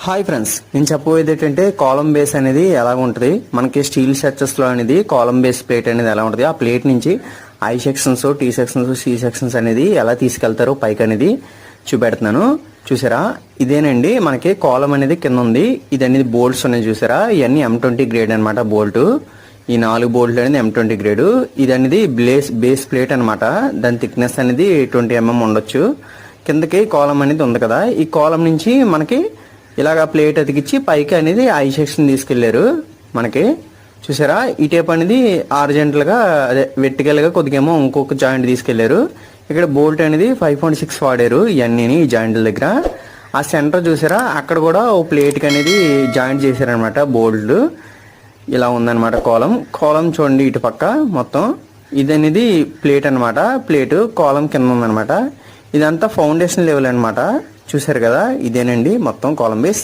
Hi friends, నేను చెప్పబోయేది ఏంటంటే కాలం బేస్ అనేది ఎలా ఉంటుంది, మనకి స్టీల్ స్ట్రక్చర్స్ లో అనేది కాలం బేస్ ప్లేట్ అనేది ఎలా ఉంటుంది, ఆ ప్లేట్ నుంచి I sections, T sections, C sections అనేది ఎలా తీసుకెళ్తారో పైకి అనేది చూపెడుతున్నాను. చూసారా, ఇదేనండి మనకి కాలం అనేది కింద ఉంది. ఇది అనేది బోల్ట్స్ ఉన్నాయి చూసారా, ఇవన్నీ M20 గ్రేడ్ అనమాట. బోల్ట్ ఈ 4 బోల్ట్లు అనేది M20 గ్రేడ్. ఇది అనేది బేస్ ప్లేట్ అనమాట. దాని థిక్నెస్ అనేది 20 mm ఉండొచ్చు. కిందకి కాలం అనేది ఉంది కదా, ఈ కాలం నుంచి మనకి ఇలాగా ప్లేట్ అతికిచ్చి పైకి అనేది ఐ సెక్షన్ తీసుకెళ్లారు. మనకి చూసారా, ఈ టేప్ అనేది ఆర్జెంటల్ గా, అదే వెర్టికల్ గా కొద్దిగేమో ఇంకొక జాయింట్ తీసుకెళ్లారు. ఇక్కడ బోల్ట్ అనేది 5.6 వాడారు ఇవన్నీ ఈ జాయింట్ల దగ్గర. ఆ సెంటర్ చూసారా, అక్కడ కూడా ఓ ప్లేట్ కి అనేది జాయింట్ చేశారనమాట. బోల్ట్ ఇలా ఉందన్నమాట. కాలం చూడండి ఇటు పక్క మొత్తం. ఇది అనేది ప్లేట్ అనమాట. ప్లేట్ కాలం కింద ఉందన్నమాట. ఇదంతా ఫౌండేషన్ లెవెల్ అనమాట. చూసారు కదా, ఇదేనండి మొత్తం కాలం బేస్.